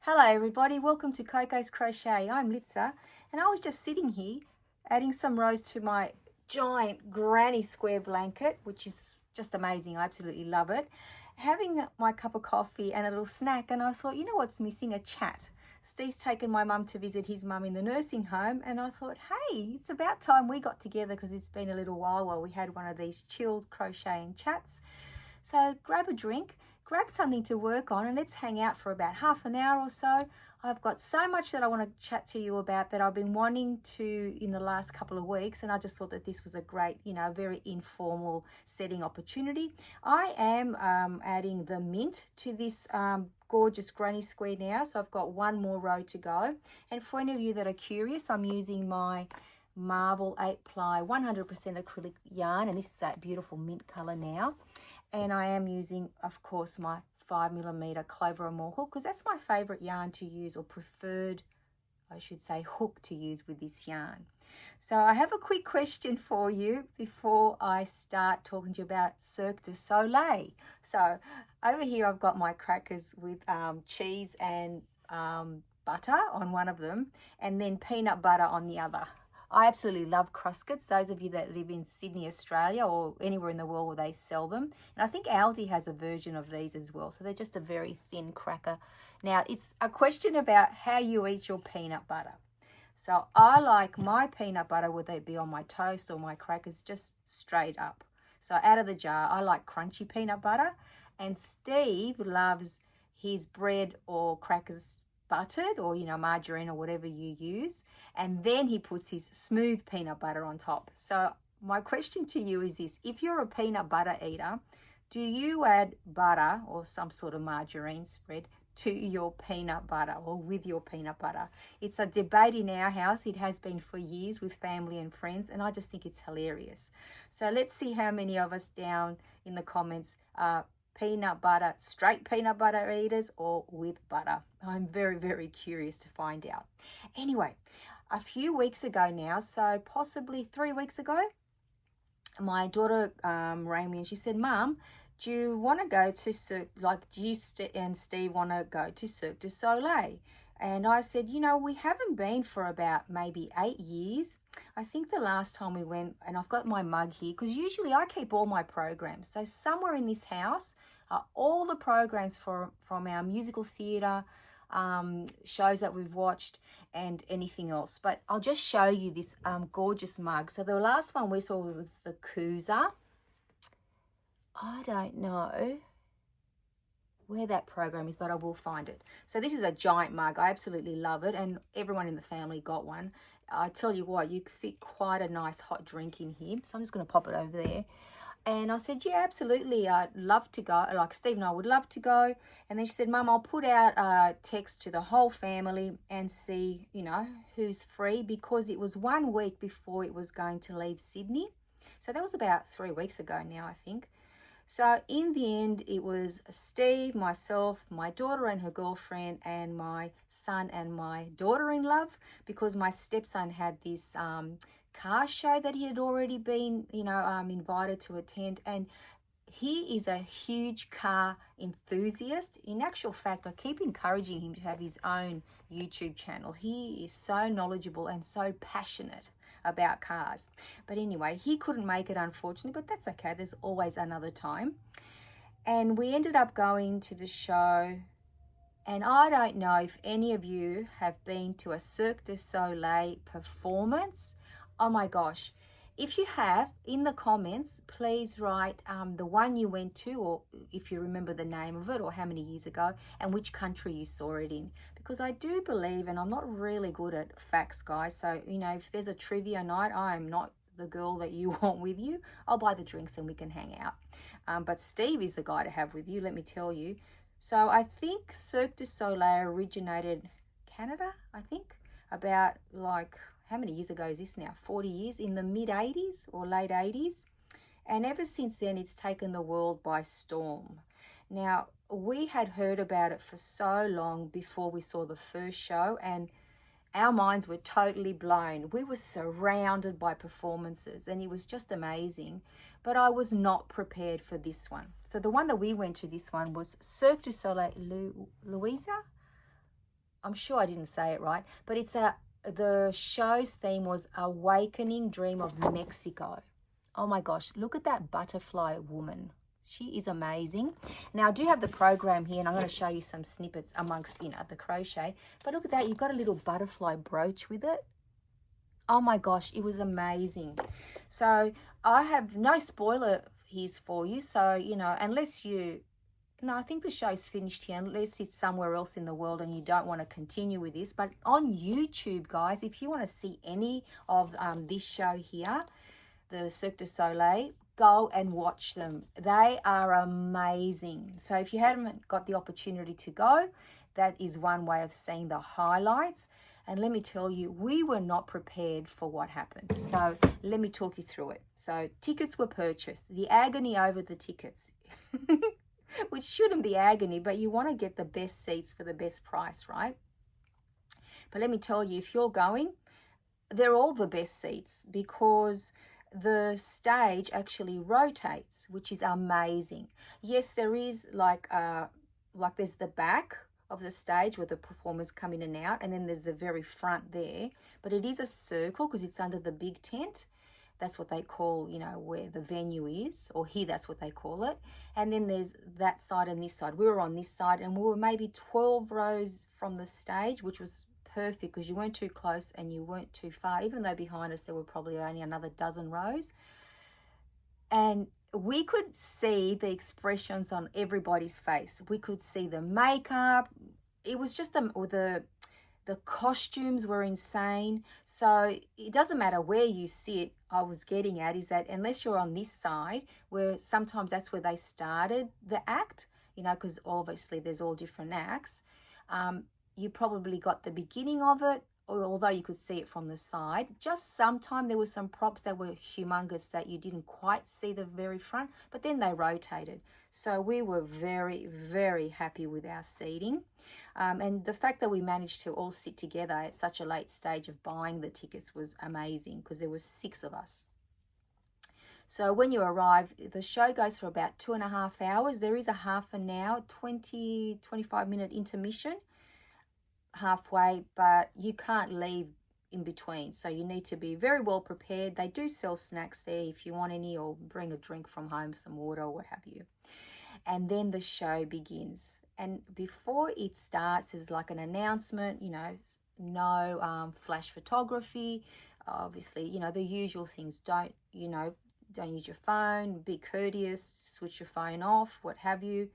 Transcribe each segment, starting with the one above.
Hello everybody, welcome to Coco's Crochet. I'm Litza and I was just sitting here adding some rows to my giant granny square blanket, which is just amazing. I absolutely love it. Having my cup of coffee and a little snack, and I thought, you know what's missing? A chat. Steve's taken my mum to visit his mum in the nursing home, and I thought, hey, it's about time we got together because it's been a little while we had one of these chilled crocheting chats. So grab a drink, grab something to work on, and let's hang out for about half an hour or so. I've got so much that I want to chat to you about that I've been wanting to in the last couple of weeks, and I just thought that this was a great, very informal setting opportunity. I am adding the mint to this gorgeous granny square now, so I've got one more row to go. And for any of you that are curious, I'm using my Marvel 8 ply 100% acrylic yarn, and this is that beautiful mint color now. And I am using, of course, my 5mm Clover and More hook because that's my favorite yarn to use, or preferred, I should say, hook to use with this yarn. So I have a quick question for you before I start talking to you about Cirque du Soleil. So over here I've got my crackers with cheese and butter on one of them, and then peanut butter on the other. I absolutely love Cruscets, those of you that live in Sydney, Australia, or anywhere in the world where they sell them. And I think Aldi has a version of these as well. So they're just a very thin cracker. Now, it's a question about how you eat your peanut butter. So I like my peanut butter, whether it be on my toast or my crackers, just straight up. So out of the jar, I like crunchy peanut butter. And Steve loves his bread or crackers buttered, or margarine or whatever you use, and then he puts his smooth peanut butter on top. So my question to you is this: if you're a peanut butter eater, do you add butter or some sort of margarine spread to your peanut butter or with your peanut butter? It's a debate in our house. It has been for years with family and friends, and I just think it's hilarious. So let's see how many of us down in the comments are peanut butter, straight peanut butter eaters, or with butter. I'm very, very curious to find out. Anyway, a few weeks ago now, so possibly 3 weeks ago, my daughter rang me and she said, Mum, do you want to go to do you and Steve want to go to Cirque du Soleil? And I said, we haven't been for about maybe 8 years. I think the last time we went, and I've got my mug here, because usually I keep all my programs. So somewhere in this house are all the programs from our musical theatre, shows that we've watched, and anything else. But I'll just show you this gorgeous mug. So the last one we saw was the Kuza. I don't know where that program is, but I will find it. So this is a giant mug. I absolutely love it, and everyone in the family got one. I tell you what, you fit quite a nice hot drink in here. So I'm just going to pop it over there. And I said, yeah, absolutely, I'd love to go. Like Steve and I would love to go. And then she said, Mum, I'll put out a text to the whole family and see, who's free, because it was 1 week before it was going to leave Sydney. So that was about 3 weeks ago now, I think. So in the end, it was Steve, myself, my daughter and her girlfriend, and my son and my daughter-in-law, because my stepson had this car show that he had already been, invited to attend. And he is a huge car enthusiast. In actual fact, I keep encouraging him to have his own YouTube channel. He is so knowledgeable and so passionate about cars. But anyway, he couldn't make it, unfortunately, but that's okay. There's always another time. And we ended up going to the show. And I don't know if any of you have been to a Cirque du Soleil performance. Oh my gosh. If you have, in the comments, please write the one you went to, or if you remember the name of it, or how many years ago, and which country you saw it in. Because I do believe, and I'm not really good at facts, guys, so, if there's a trivia night, I'm not the girl that you want with you. I'll buy the drinks and we can hang out. But Steve is the guy to have with you, let me tell you. So I think Cirque du Soleil originated Canada, I think, about how many years ago is this now? 40 years, in the mid-80s or late 80s. And ever since then, it's taken the world by storm. Now, we had heard about it for so long before we saw the first show, and our minds were totally blown. We were surrounded by performances, and it was just amazing. But I was not prepared for this one. So the one that we went to, this one, was Cirque du Soleil Louisa. I'm sure I didn't say it right, but the show's theme was Awakening Dream of Mexico. Oh my gosh, look at that butterfly woman. She is amazing. Now, I do have the program here, and I'm going to show you some snippets amongst, the crochet. But look at that. You've got a little butterfly brooch with it. Oh my gosh, it was amazing. So I have no spoiler here for you. So, unless you... No, I think the show's finished here, unless it's somewhere else in the world and you don't want to continue with this. But on YouTube, guys, if you want to see any of this show here, the Cirque du Soleil, go and watch them. They are amazing. So if you haven't got the opportunity to go, that is one way of seeing the highlights. And let me tell you, we were not prepared for what happened. So let me talk you through it. So tickets were purchased. The agony over the tickets, which shouldn't be agony, but you want to get the best seats for the best price, right? But let me tell you, if you're going, they're all the best seats because the stage actually rotates, which is amazing. Yes, there is like there's the back of the stage where the performers come in and out, and then there's the very front there, but it is a circle because it's under the big tent. That's what they call, where the venue is, or here that's what they call it. And then there's that side and this side. We were on this side, and we were maybe 12 rows from the stage, which was perfect because you weren't too close and you weren't too far, even though behind us there were probably only another dozen rows. And we could see the expressions on everybody's face. We could see the makeup. It was just the costumes were insane. So it doesn't matter where you sit. I was getting at is that unless you're on this side, where sometimes that's where they started the act, because obviously there's all different acts. You probably got the beginning of it, although you could see it from the side. Just sometime there were some props that were humongous that you didn't quite see the very front, but then they rotated. So we were very, very happy with our seating. And the fact that we managed to all sit together at such a late stage of buying the tickets was amazing because there were 6 of us. So when you arrive, the show goes for about 2.5 hours. There is a half an hour, 25-minute intermission halfway, but you can't leave in between. So you need to be very well prepared. They do sell snacks there if you want any, or bring a drink from home, some water or what have you. And then the show begins. And before it starts, there's like an announcement, no flash photography. Obviously, the usual things. Don't use your phone, be courteous, switch your phone off, what have you.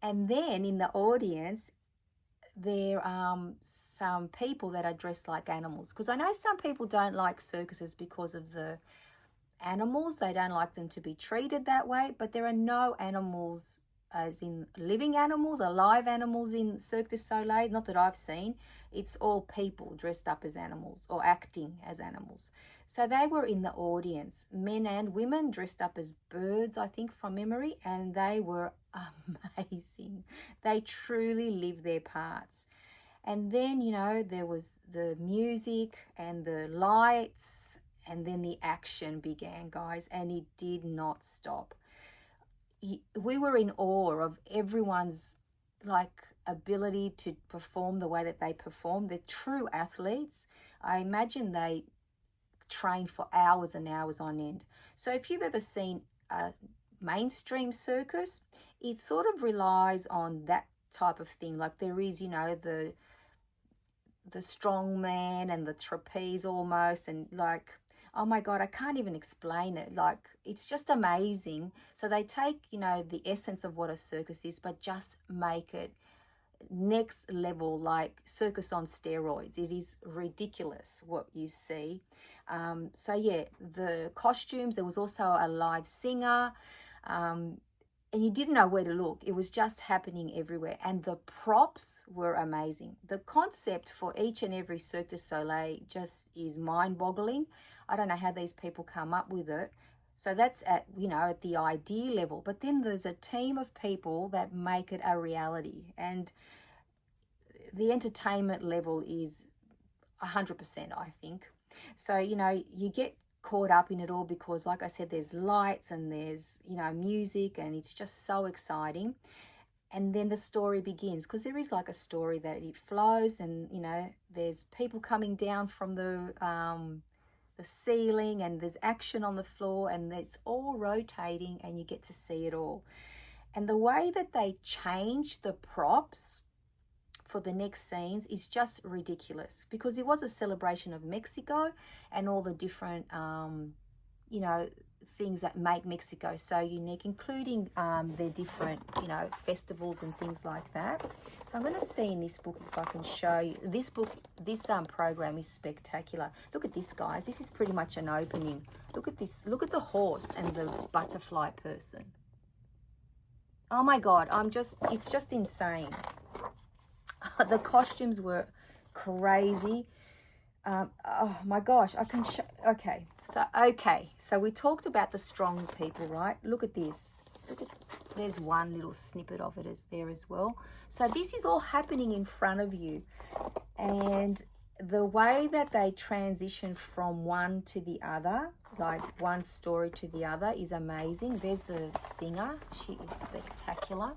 And then in the audience, there are some people that are dressed like animals, because I know some people don't like circuses because of the animals. They don't like them to be treated that way, but there are no animals, as in living animals, alive animals in Cirque du Soleil, not that I've seen. It's all people dressed up as animals or acting as animals. So they were in the audience, men and women dressed up as birds, I think from memory, and they were amazing. They truly lived their parts. And then, there was the music and the lights, and then the action began, guys, and it did not stop. We were in awe of everyone's ability to perform the way that they perform. They're true athletes. I imagine they train for hours and hours on end. So if you've ever seen a mainstream circus, it sort of relies on that type of thing. Like there is, the strong man and the trapeze almost, and oh my God, I can't even explain it. It's just amazing. So they take, the essence of what a circus is, but just make it next level, like circus on steroids. It is ridiculous what you see. So yeah, the costumes, there was also a live singer, and you didn't know where to look. It was just happening everywhere. And the props were amazing. The concept for each and every Cirque du Soleil just is mind-boggling. I don't know how these people come up with it. So that's at the idea level. But then there's a team of people that make it a reality. And the entertainment level is 100%, I think. So, you get caught up in it all because, like I said, there's lights and there's, music, and it's just so exciting. and then the story begins, because there is like a story that it flows, and you know, there's people coming down from the ceiling, and there's action on the floor, and it's all rotating, and you get to see it all. And the way that they change the props for the next scenes is just ridiculous, because it was a celebration of Mexico and all the different you know, things that make Mexico so unique, including their different, you know, festivals and things like that. So I'm going to see in this book if I can show you. This book, this program is spectacular. Look at this, guys. This is pretty much an opening. Look at this. Look at the horse and the butterfly person. Oh my God, it's just insane. The costumes were crazy. Oh my gosh, I can show. Okay, so we talked about the strong people, right? Look at this. There's one little snippet of it is there as well. So this is all happening in front of you, and the way that they transition from one to the other, like one story to the other, is amazing. There's the singer. She is spectacular.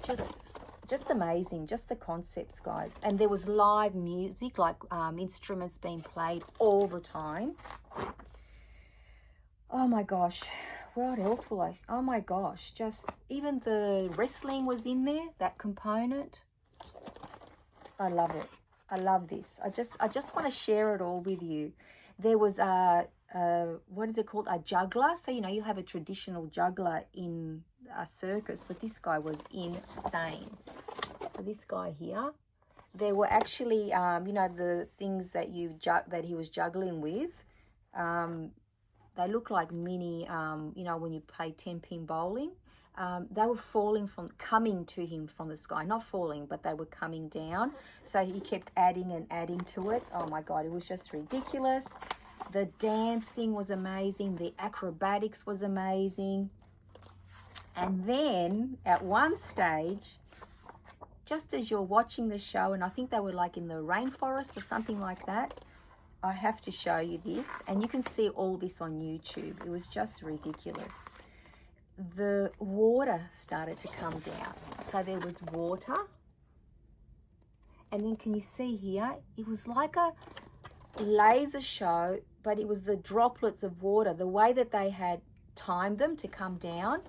Just amazing, just the concepts, guys. And there was live music, like instruments being played all the time. Oh my gosh, what else will I? Oh my gosh, just even the wrestling was in there, that component. I love it. I love this. I just want to share it all with you. There was what is it called? A juggler. So, you know, you have a traditional juggler in a circus, but this guy was insane. So this guy here, there were actually, you know, the things that that he was juggling with. They look like mini, you know, when you play 10-pin bowling. They were coming to him from the sky, not falling, but they were coming down. So he kept adding and adding to it. Oh my God, it was just ridiculous. The dancing was amazing. The acrobatics was amazing. And then at one stage, just as you're watching the show, and I think they were like in the rainforest or something like that, I have to show you this, and you can see all this on YouTube. It was just ridiculous. The water started to come down. So there was water. And then can you see here? It was like a laser show, but it was the droplets of water. The way that they had timed them to come down,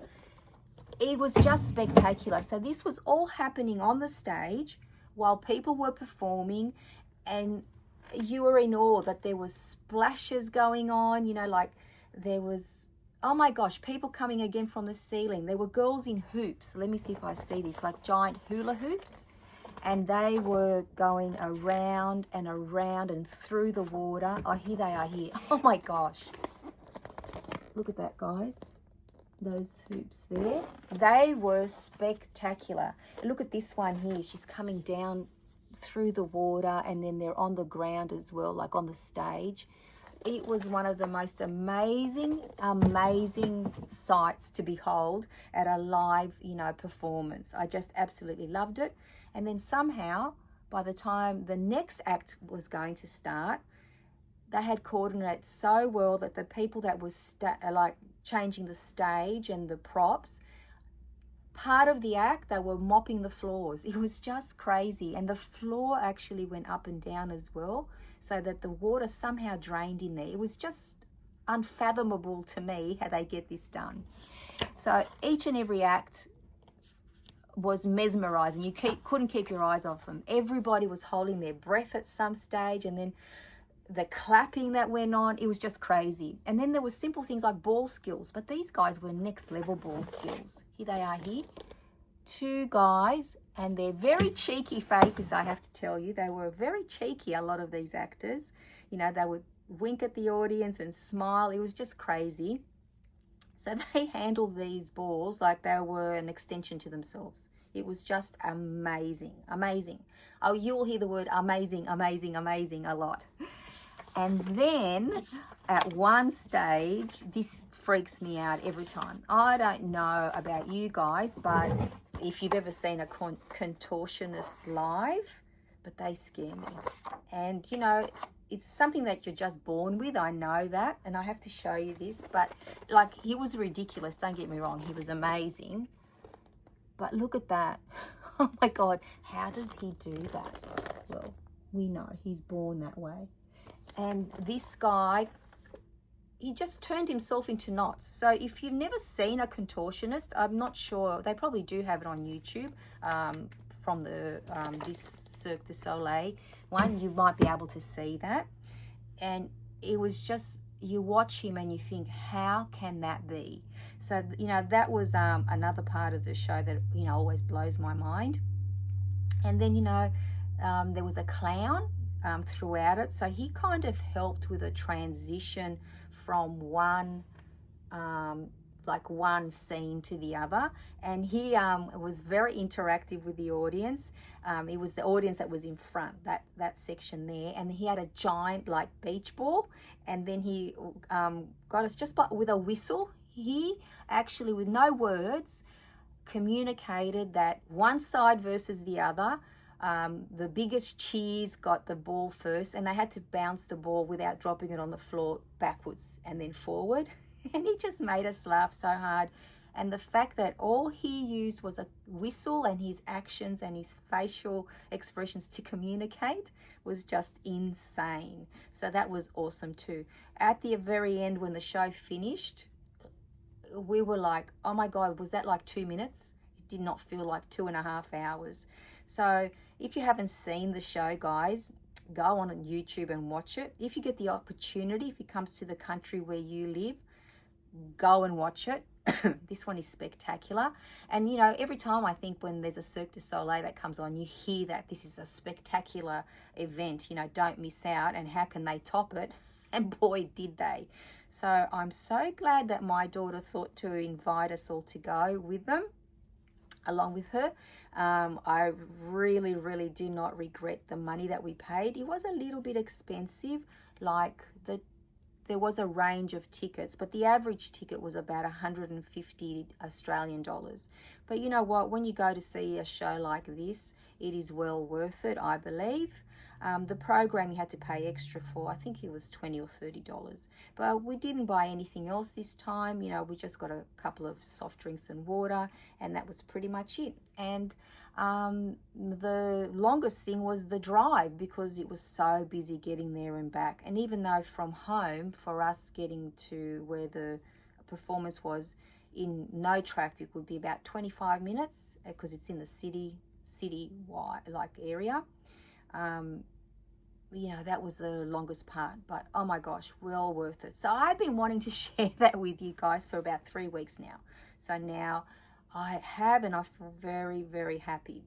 it was just spectacular. So this was all happening on the stage while people were performing, and you were in awe that there was splashes going on, you know, like there was, oh my gosh, people coming again from the ceiling. There were girls in hoops. Let me see if I see this, like giant hula hoops. And they were going around and around and through the water. Oh, here they are here. Oh my gosh. Look at that, guys. Those hoops there. They were spectacular. Look at this one here. She's coming down through the water, and then they're on the ground as well, like on the stage. It was one of the most amazing sights to behold at a live, you know, performance. I just absolutely loved it. And then somehow, by the time the next act was going to start, they had coordinated so well that the people that was like changing the stage and the props, part of the act, they were mopping the floors. It was just crazy. And the floor actually went up and down as well, so that the water somehow drained in there. It was just unfathomable to me how they get this done. So each and every act was mesmerizing. You couldn't keep your eyes off them. Everybody was holding their breath at some stage, and then the clapping that went on, it was just crazy. And then there were simple things like ball skills, but these guys were next level ball skills. Here they are here, two guys, and they're very cheeky faces, I have to tell you. They were very cheeky, a lot of these actors. You know, they would wink at the audience and smile. It was just crazy. So they handled these balls like they were an extension to themselves. It was just amazing, amazing. Oh, you'll hear the word amazing, amazing, amazing a lot. And then at one stage, this freaks me out every time. I don't know about you guys, but if you've ever seen a contortionist live, but they scare me. And, you know, it's something that you're just born with. I know that, and I have to show you this. But, like, he was ridiculous. Don't get me wrong. He was amazing. But look at that. Oh my God, how does he do that? Well, we know he's born that way. And this guy, he just turned himself into knots. So if you've never seen a contortionist, I'm not sure, they probably do have it on YouTube, from the this Cirque du Soleil one, you might be able to see that. And it was just, you watch him and you think, how can that be? So, you know, that was another part of the show that, you know, always blows my mind. And then, you know, there was a clown throughout it. So he kind of helped with a transition from one scene to the other, and he was very interactive with the audience. It was the audience that was in front, that section there, and he had a giant like beach ball, and then he got us just with a whistle. He actually, with no words, communicated that one side versus the other. The biggest cheers got the ball first, and they had to bounce the ball without dropping it on the floor backwards and then forward. And he just made us laugh so hard. And the fact that all he used was a whistle and his actions and his facial expressions to communicate was just insane. So that was awesome too. At the very end, when the show finished, we were like, oh my God, was that like 2 minutes? It did not feel like 2.5 hours. So if you haven't seen the show, guys, go on YouTube and watch it. If you get the opportunity, if it comes to the country where you live, go and watch it. This one is spectacular. And you know, every time I think when there's a Cirque du Soleil that comes on, you hear that this is a spectacular event, you know, don't miss out, and how can they top it? And boy, did they. So I'm so glad that my daughter thought to invite us all to go with them, along with her. I really, really do not regret the money that we paid. It was a little bit expensive, like there was a range of tickets, but the average ticket was about 150 Australian dollars. But you know what, when you go to see a show like this, it is well worth it, I believe. The program you had to pay extra for, I think it was $20 or $30. But we didn't buy anything else this time. You know, we just got a couple of soft drinks and water, and that was pretty much it. And the longest thing was the drive, because it was so busy getting there and back. And even though from home, for us getting to where the performance was in no traffic would be about 25 minutes, because it's in the city wide like area. You know, that was the longest part, but oh my gosh, well worth it. So I've been wanting to share that with you guys for about 3 weeks now. So now I have, and I feel very, very happy.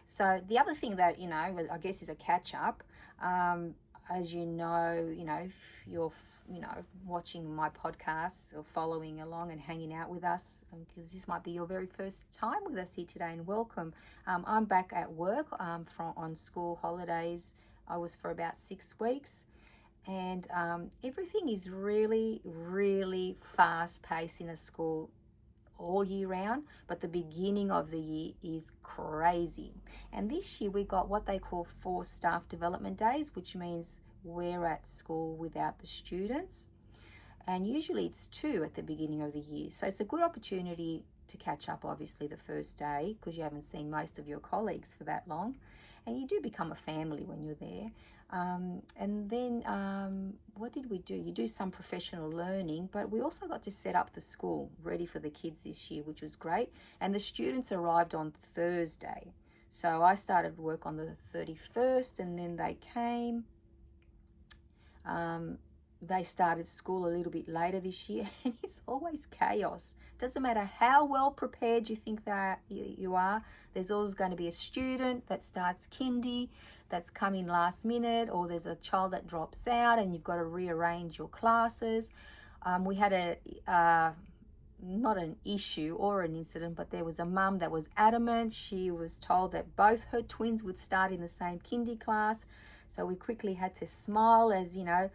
So the other thing that, you know, I guess is a catch up, as you know, if you're, you know, watching my podcasts or following along and hanging out with us, because this might be your very first time with us here today, and welcome. I'm back at work on school holidays. I was for about 6 weeks, and everything is really, really fast paced in a school all year round, but the beginning of the year is crazy. And this year we got what they call 4 staff development days, which means we're at school without the students, and usually it's 2 at the beginning of the year. So it's a good opportunity to catch up, obviously, the first day, because you haven't seen most of your colleagues for that long, and you do become a family when you're there. And then what did we do? You do some professional learning, but we also got to set up the school ready for the kids this year, which was great. And the students arrived on Thursday. So I started work on the 31st, and then they came. They started school a little bit later this year, and it's always chaos. Doesn't matter how well prepared you think that you are, there's always going to be a student that starts kindy that's coming last minute, or there's a child that drops out and you've got to rearrange your classes. We had not an issue or an incident, but there was a mum that was adamant. She was told that both her twins would start in the same kindy class, so we quickly had to smile as, you know,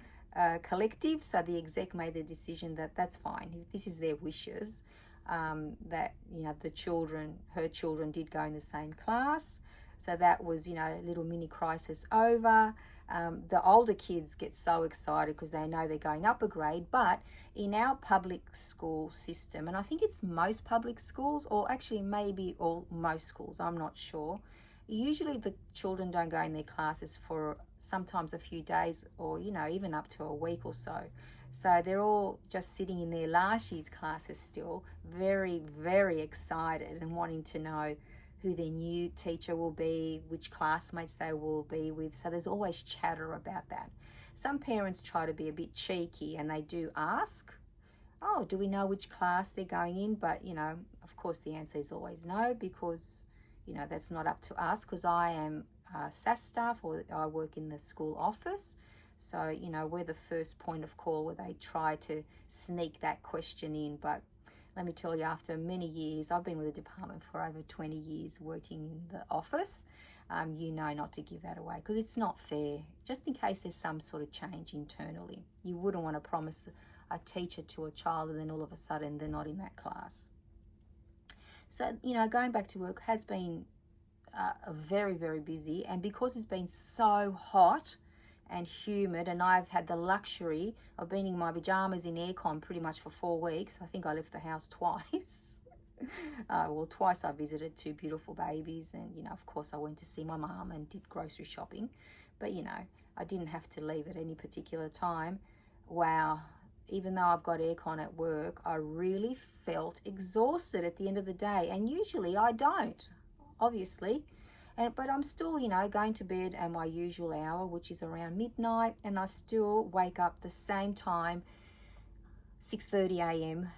collective. So the exec made the decision that that's fine, if this is their wishes, that, you know, her children did go in the same class. So that was, you know, a little mini crisis over. The older kids get so excited because they know they're going up a grade. But in our public school system, and I think it's most public schools, or actually maybe all most schools, I'm not sure, usually the children don't go in their classes for sometimes a few days, or, you know, even up to a week or so. So they're all just sitting in their last year's classes still, very, very excited and wanting to know who their new teacher will be, which classmates they will be with. So there's always chatter about that. Some parents try to be a bit cheeky and they do ask, oh, do we know which class they're going in? But, you know, of course the answer is always no, because, you know, that's not up to us, because I am SAS staff, or I work in the school office. So, you know, we're the first point of call where they try to sneak that question in. But let me tell you, after many years, I've been with the department for over 20 years working in the office, you know not to give that away, because it's not fair, just in case there's some sort of change internally. You wouldn't want to promise a teacher to a child and then all of a sudden they're not in that class. So, you know, going back to work has been very, very busy, and because it's been so hot and humid, and I've had the luxury of being in my pajamas in aircon pretty much for 4 weeks. I think I left the house twice. Well, twice I visited 2 beautiful babies, and, you know, of course I went to see my mum and did grocery shopping, but, you know, I didn't have to leave at any particular time. Wow, even though I've got aircon at work, I really felt exhausted at the end of the day, and usually I don't, obviously. But I'm still, you know, going to bed at my usual hour, which is around midnight, and I still wake up the same time, 6:30 a.m.,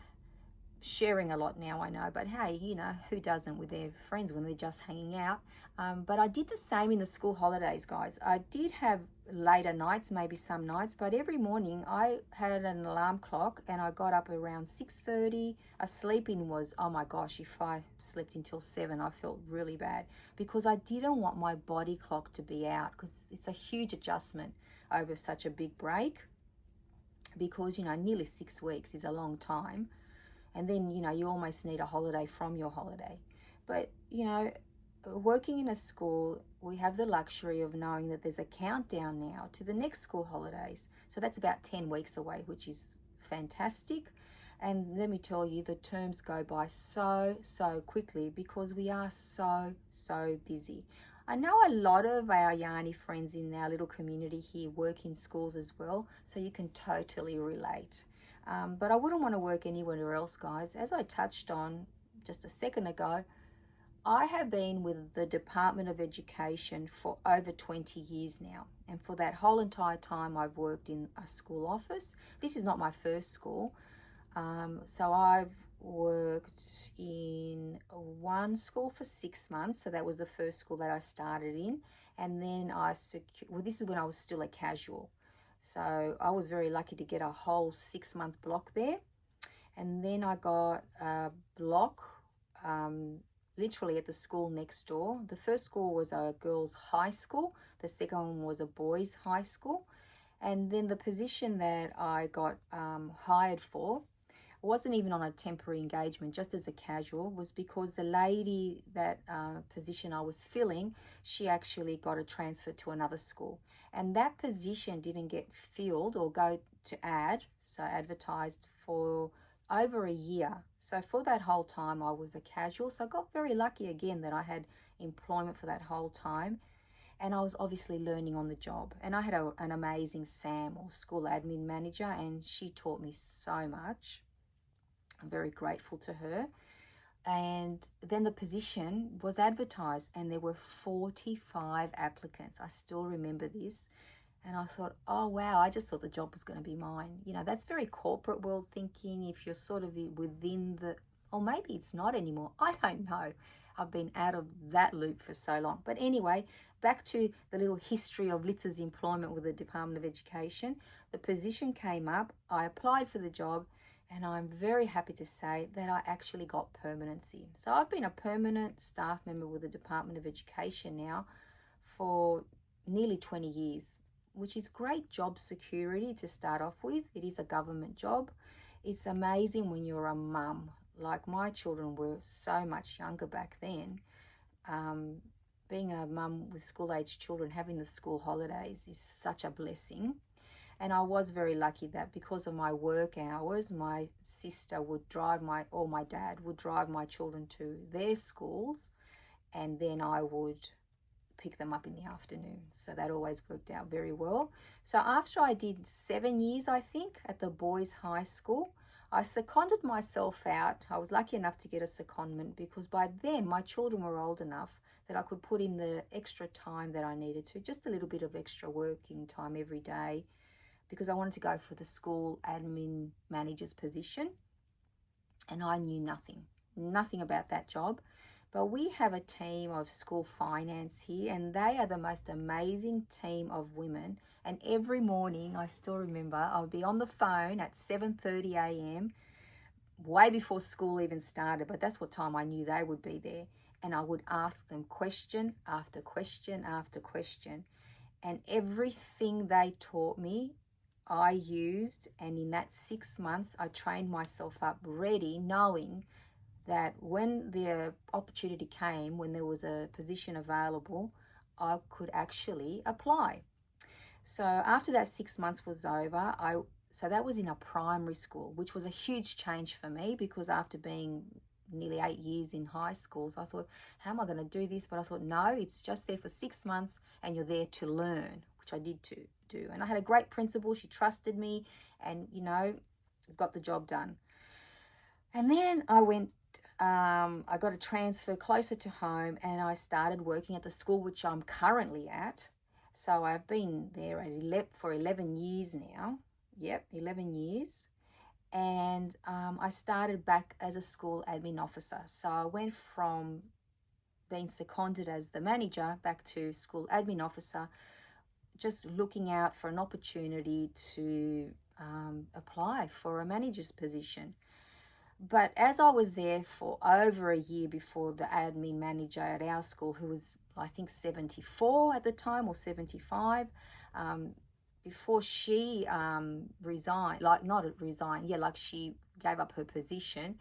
sharing a lot now, I know, but hey, you know, who doesn't with their friends when they're just hanging out? But I did the same in the school holidays, guys. I did have later nights, maybe some nights, but every morning I had an alarm clock and I got up around 6:30. A sleep-in was, oh my gosh, if I slept until 7, I felt really bad, because I didn't want my body clock to be out, because it's a huge adjustment over such a big break, because, you know, nearly 6 weeks is a long time. And then, you know, you almost need a holiday from your holiday. But, you know, working in a school, we have the luxury of knowing that there's a countdown now to the next school holidays. So that's about 10 weeks away, which is fantastic. And let me tell you, the terms go by so quickly, because we are so busy. I know a lot of our yarny friends in our little community here work in schools as well, so you can totally relate. But I wouldn't want to work anywhere else, guys. As I touched on just a second ago, I have been with the Department of Education for over 20 years now. And for that whole entire time, I've worked in a school office. This is not my first school. So I've worked in one school for 6 months. So that was the first school that I started in. And then this is when I was still a casual. So I was very lucky to get a whole 6-month block there. And then I got a block literally at the school next door. The first school was a girls' high school. The second one was a boys' high school. And then the position that I got hired for wasn't even on a temporary engagement, just as a casual, was because the lady that position I was filling, she actually got a transfer to another school. And that position didn't get filled or go to advertised for over a year. So for that whole time, I was a casual. So I got very lucky again that I had employment for that whole time. And I was obviously learning on the job. And I had an amazing Sam, or school admin manager, and she taught me so much. I'm very grateful to her. And then the position was advertised and there were 45 applicants. I still remember this. And I thought, oh, wow, I just thought the job was going to be mine. You know, that's very corporate world thinking. If you're sort of within or maybe it's not anymore. I don't know. I've been out of that loop for so long. But anyway, back to the little history of Litza's employment with the Department of Education. The position came up. I applied for the job. And I'm very happy to say that I actually got permanency. So I've been a permanent staff member with the Department of Education now for nearly 20 years, which is great job security to start off with. It is a government job. It's amazing when you're a mum. Like, my children were so much younger back then. being a mum with school-age children, having the school holidays is such a blessing. And I was very lucky that because of my work hours, my sister would drive or my dad would drive my children to their schools, and then I would pick them up in the afternoon. So that always worked out very well. So after I did 7 years, I think, at the boys' high school, I seconded myself out. I was lucky enough to get a secondment because by then my children were old enough that I could put in the extra time that I needed to, just a little bit of extra working time every day, because I wanted to go for the school admin manager's position. And I knew nothing about that job. But we have a team of school finance here, and they are the most amazing team of women. And every morning, I still remember, I would be on the phone at 7:30 a.m., way before school even started, but that's what time I knew they would be there. And I would ask them question after question after question. And everything they taught me, I used. And in that 6 months, I trained myself up ready, knowing that when the opportunity came, when there was a position available, I could actually apply. So after that 6 months was over, so that was in a primary school, which was a huge change for me, because after being nearly 8 years in high schools, I thought, how am I going to do this? But I thought, no, it's just there for 6 months and you're there to learn, which I did to do. And I had a great principal. She trusted me and, got the job done. And then I got a transfer closer to home and I started working at the school which I'm currently at. So I've been there for 11 years now. Yep, 11 years. And I started back as a school admin officer. So I went from being seconded as the manager back to school admin officer, just looking out for an opportunity to apply for a manager's position. But as I was there for over a year before the admin manager at our school, who was, I think, 74 at the time or 75, before she resigned, she gave up her position,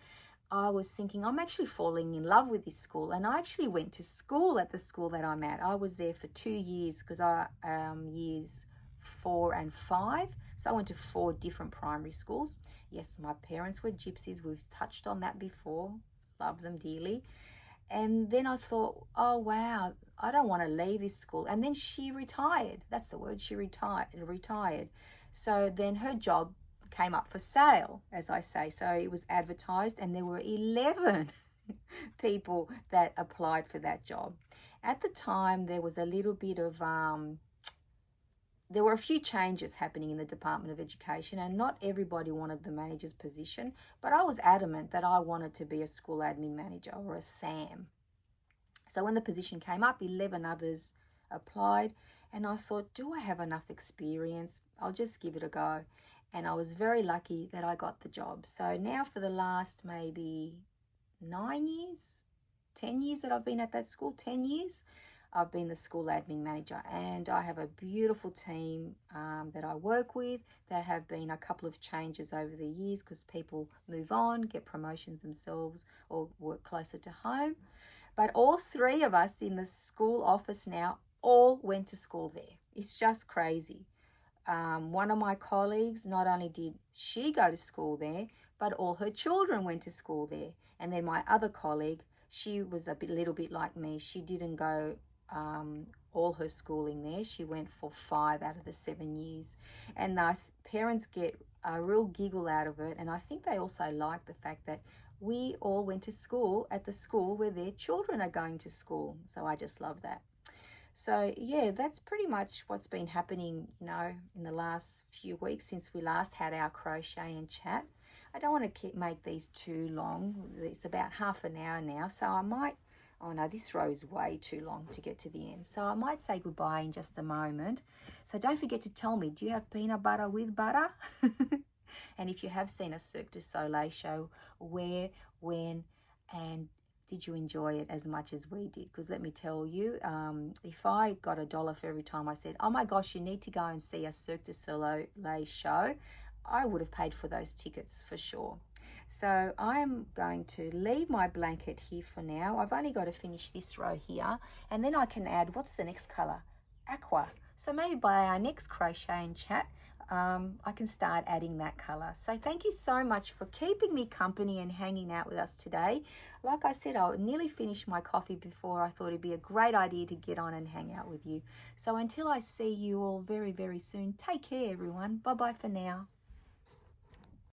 I was thinking, I'm actually falling in love with this school. And I actually went to school at the school that I'm at. I was there for 2 years because years 4 and 5. So I went to 4 different primary schools. Yes, my parents were gypsies. We've touched on that before. Love them dearly. And then I thought, oh, wow, I don't want to leave this school. And then she retired. That's the word. She retired. So then her job came up for sale, as I say. So it was advertised and there were 11 people that applied for that job. At the time, there was a little bit of... there were a few changes happening in the Department of Education and not everybody wanted the manager's position, but I was adamant that I wanted to be a school admin manager or a SAM. So when the position came up, 11 others applied and I thought, do I have enough experience? I'll just give it a go. And I was very lucky that I got the job. So now for the last maybe 9 years, 10 years that I've been at that school, 10 years, I've been the school admin manager, and I have a beautiful team that I work with. There have been a couple of changes over the years because people move on, get promotions themselves, or work closer to home. But all 3 of us in the school office now all went to school there. It's just crazy. One of my colleagues, not only did she go to school there, but all her children went to school there. And then my other colleague, she was little bit like me. She didn't go all her schooling there. She went for 5 out of the 7 years. And the parents get a real giggle out of it. And I think they also like the fact that we all went to school at the school where their children are going to school. So I just love that. So yeah, that's pretty much what's been happening, in the last few weeks since we last had our crochet and chat. I don't want to make these too long. It's about half an hour now. So I might... Oh no, this row is way too long to get to the end. So I might say goodbye in just a moment. So don't forget to tell me, do you have peanut butter with butter? And if you have seen a Cirque du Soleil show, where, when, and did you enjoy it as much as we did? Because let me tell you, if I got $1 for every time I said, oh my gosh, you need to go and see a Cirque du Soleil show, I would have paid for those tickets for sure. So I'm going to leave my blanket here for now. I've only got to finish this row here, and then I can add, what's the next color? Aqua. So maybe by our next crochet and chat, I can start adding that color. So thank you so much for keeping me company and hanging out with us today. Like I said, I nearly finished my coffee before I thought it'd be a great idea to get on and hang out with you. So until I see you all very, very soon, take care everyone. Bye-bye for now.